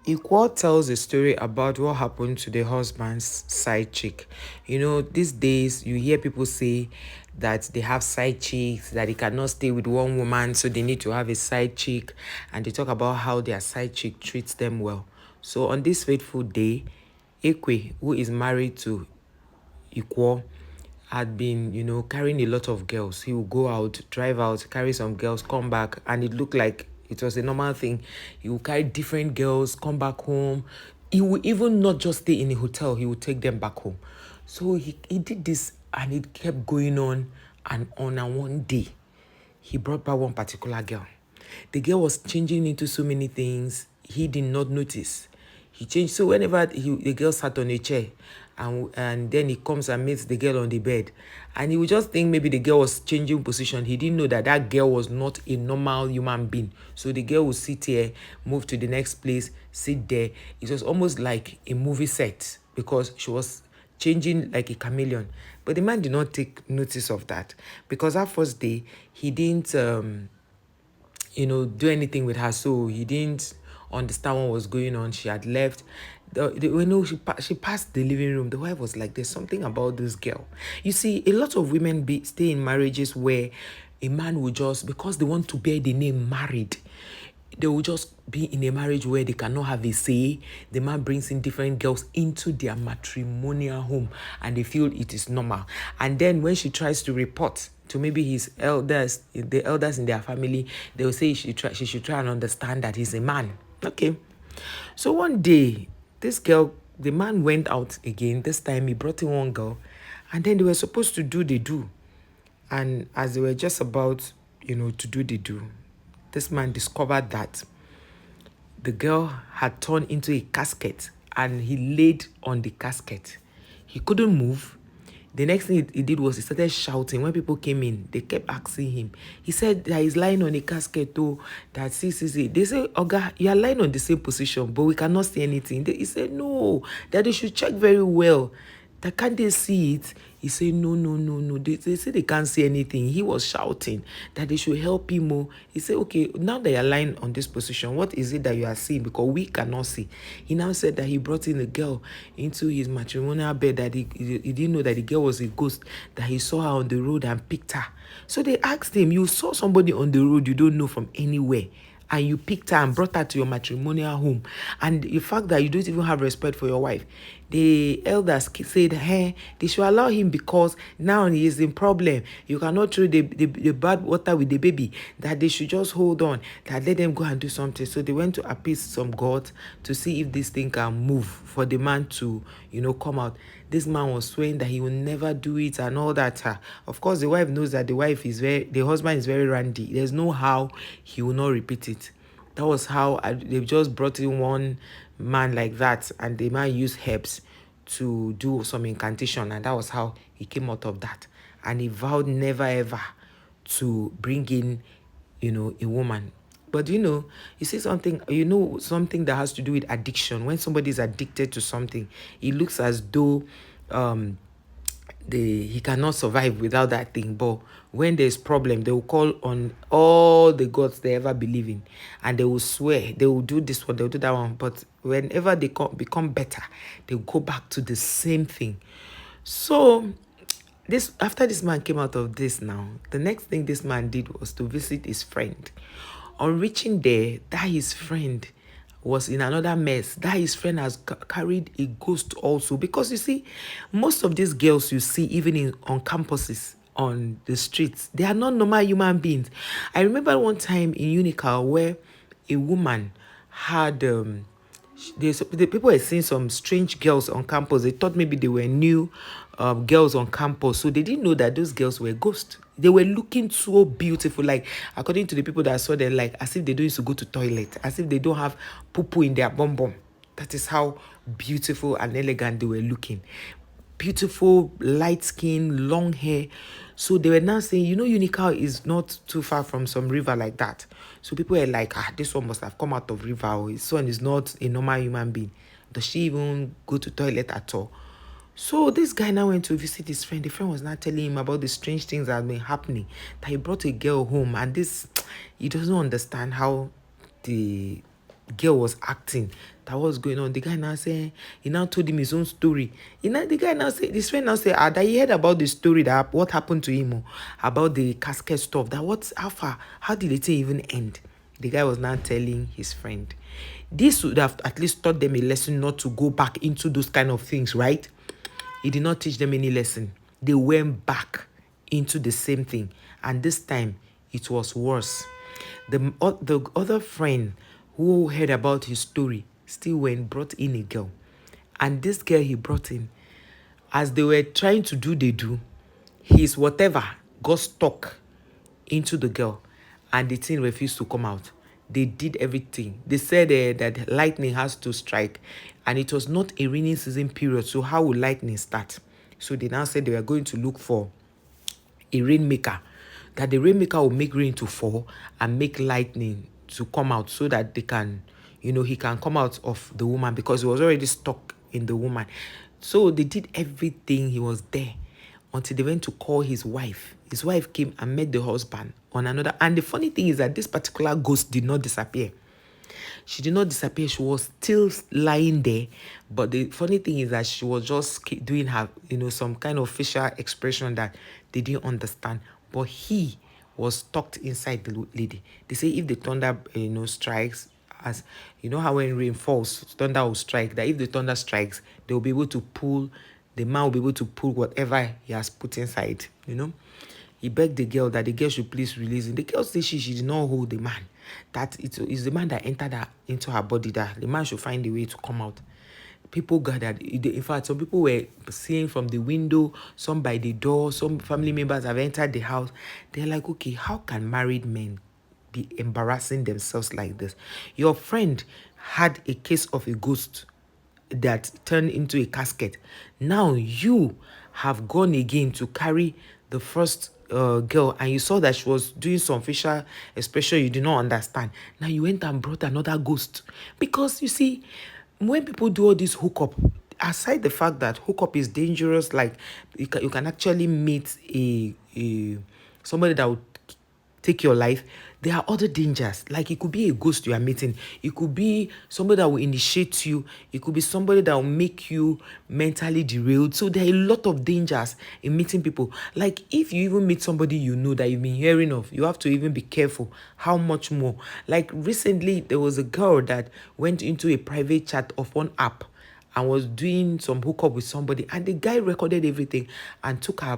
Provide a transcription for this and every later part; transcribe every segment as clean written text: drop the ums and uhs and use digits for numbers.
Equal tells a story about what happened to the husband's side chick. These days you hear people say that they have side chicks, that they cannot stay with one woman, so they need to have a side chick, and they talk about how their side chick treats them well. So on this fateful day, Ekwe, who is married to Equal, had been, carrying a lot of girls. He would go out, drive out, carry some girls, come back, and it looked like it was a normal thing. He would carry different girls, come back home. He would even not just stay in a hotel, he would take them back home. So he did this, and it kept going on and on. And one day, he brought back one particular girl. The girl was changing into so many things he did not notice. He changed. So whenever the girl sat on a chair, and then he comes and meets the girl on the bed, and he would just think maybe the girl was changing position. He didn't know that that girl was not a normal human being. So the girl would sit here, move to the next place, sit there. It was almost like a movie set because she was changing like a chameleon. But the man did not take notice of that, because that first day he didn't do anything with her. So he didn't understand what was going on. She had left. She passed the living room. The wife was like, there's something about this girl. You see, a lot of women stay in marriages where a man will just, because they want to bear the name married, they will just be in a marriage where they cannot have a say. The man brings in different girls into their matrimonial home, and they feel it is normal. And then when she tries to report to maybe his elders, the elders in their family, they will say she should try and understand that he's a man. Okay. So one day, this girl, the man went out again. This time he brought in one girl, and then they were supposed to do the do. And as they were just about, to do the do, this man discovered that the girl had turned into a casket, and he laid on the casket. He couldn't move. The next thing he did was he started shouting. When people came in, they kept asking him. He said that he's lying on a casket too. That see. They say, Oga, you are lying on the same position, but we cannot see anything. He said, no, that they should check very well. That can't they see it? He said, no. They say they can't see anything. He was shouting that they should help him more. He said, okay, now that you're lying on this position, what is it that you are seeing? Because we cannot see. He now said that he brought in the girl into his matrimonial bed, that he didn't know that the girl was a ghost, that he saw her on the road and picked her. So they asked him, you saw somebody on the road you don't know from anywhere, and you picked her and brought her to your matrimonial home, and the fact that you don't even have respect for your wife. The elders said, hey, they should allow him, because now he is in problem. You cannot throw the bad water with the baby, that they should just hold on, that let them go and do something. So they went to appease some gods to see if this thing can move for the man to, come out. This man was swearing that he will never do it and all that. Of course, the wife knows that the husband is very randy. There's no how he will not repeat it. That was how they just brought in one man like that, and the man used herbs to do some incantation, and that was how he came out of that. And he vowed never ever to bring in, a woman. But you see something, something that has to do with addiction. When somebody is addicted to something, it looks as though he cannot survive without that thing. But when there's problem, they will call on all the gods they ever believe in, and they will swear they will do this one, they will do that one. But whenever they become better, they will go back to the same thing. So after this man came out of this, now the next thing this man did was to visit his friend. On reaching there, that his friend was in another mess. That his friend has carried a ghost also. Because you see, most of these girls you see, even on campuses, on the streets, they are not normal human beings. I remember one time in Unical where a woman had the people were seeing some strange girls on campus. They thought maybe they were new girls on campus, so they didn't know that those girls were ghosts. They were looking so beautiful, like according to the people that saw them, like as if they don't used to go to toilet, as if they don't have poo in their bum bum. That is how beautiful and elegant they were looking. Beautiful, light skin, long hair. So they were now saying, Unical is not too far from some river like that. So people were like, this one must have come out of river, or his son is not a normal human being. Does she even go to toilet at all? So this guy now went to visit his friend. The friend was now telling him about the strange things that had been happening. That he brought a girl home, and he doesn't understand how the girl was acting, that was going on. The guy now said, he now told him his own story. The guy now said, this friend now said, that he heard about the story, that what happened to him, about the casket stuff, that what's how far, how did the thing even end? The guy was now telling his friend. This would have at least taught them a lesson not to go back into those kind of things, right? He did not teach them any lesson. They went back into the same thing. And this time, it was worse. The other friend who heard about his story still brought in a girl. And this girl he brought in, as they were trying to do, his whatever got stuck into the girl, and the thing refused to come out. They did everything. They said that lightning has to strike, and it was not a rainy season period, so how would lightning start? So they now said they were going to look for a rainmaker, that the rainmaker will make rain to fall and make lightning to come out, so that they can, he can come out of the woman, because he was already stuck in the woman. So they did everything. He was there until they went to call his wife. His wife came and met the husband on another. And the funny thing is that this particular ghost did not disappear. She did not disappear. She was still lying there. But the funny thing is that she was just doing her, some kind of facial expression that they didn't understand. But he was tucked inside the lady. They say if the thunder, strikes, as how when rain falls, thunder will strike, that if the thunder strikes, they will be able to pull, the man will be able to pull whatever he has put inside, He begged the girl that the girl should please release him. The girl said she did not hold the man. That it is the man that entered into her body, that the man should find a way to come out. People gathered. In fact, some people were seeing from the window, some by the door, some family members have entered the house. They're like, okay, how can married men be embarrassing themselves like this? Your friend had a case of a ghost that turned into a casket. Now you have gone again to carry the first girl, and you saw that she was doing some facial expression you did not understand. Now you went and brought another ghost. Because you see, when people do all this hookup, aside the fact that hookup is dangerous, like you can actually meet a somebody that would take your life, there are other dangers. Like it could be a ghost you are meeting. It could be somebody that will initiate you. It could be somebody that will make you mentally derailed. So there are a lot of dangers in meeting people. Like if you even meet somebody that you've been hearing of, you have to even be careful. How much more? Like recently, there was a girl that went into a private chat of one app and was doing some hookup with somebody, and the guy recorded everything and took her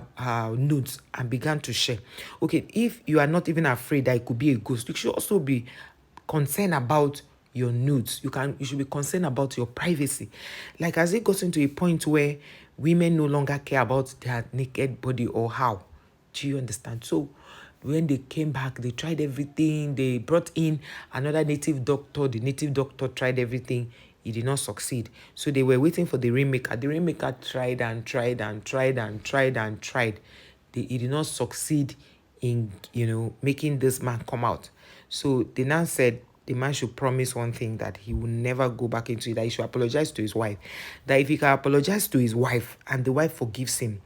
nudes and began to share. Okay, if you are not even afraid that it could be a ghost, you should also be concerned about your nudes. You should be concerned about your privacy. Like, has it gotten to a point where women no longer care about their naked body, or how? Do you understand? So when they came back, they tried everything. They brought in another native doctor. The native doctor tried everything. He did not succeed. So they were waiting for the rainmaker. The rainmaker tried and tried and tried and tried and tried. He did not succeed in, making this man come out. So they now said the man should promise one thing, that he will never go back into it, that he should apologize to his wife. That if he can apologize to his wife and the wife forgives him,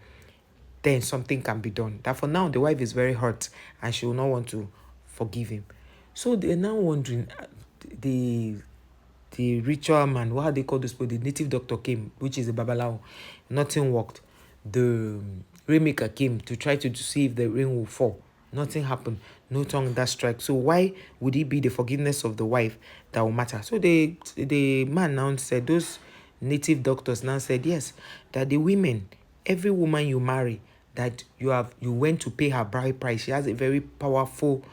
then something can be done. That for now, the wife is very hurt and she will not want to forgive him. So they're now wondering, the ritual man, what they call this? The native doctor came, which is a babalawo. Nothing worked. The rainmaker came to try to see if the rain will fall. Nothing happened. No tongue that strike. So why would it be the forgiveness of the wife that will matter? So the man now said, those native doctors now said, yes, that the women, every woman you marry, that you went to pay her bride price, she has a very powerful,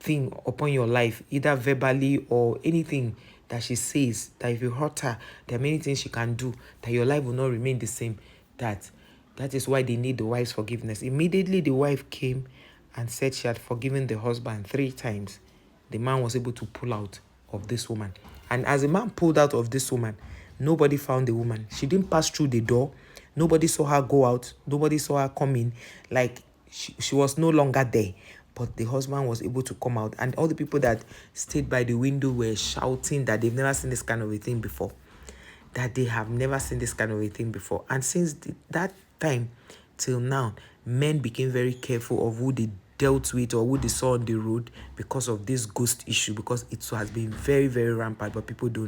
thing upon your life, either verbally or anything that she says, that if you hurt her, there are many things she can do, that your life will not remain the same. That is why they need the wife's forgiveness. Immediately the wife came and said she had forgiven the husband 3 times. The man was able to pull out of this woman. And as the man pulled out of this woman, nobody found the woman. She didn't pass through the door. Nobody saw her go out. Nobody saw her come in. Like she was no longer there. But the husband was able to come out. And all the people that stayed by the window were shouting that they've never seen this kind of a thing before. That they have never seen this kind of a thing before. And since that time till now, men became very careful of who they dealt with or who they saw on the road because of this ghost issue, because it has been very, very rampant, but people don't.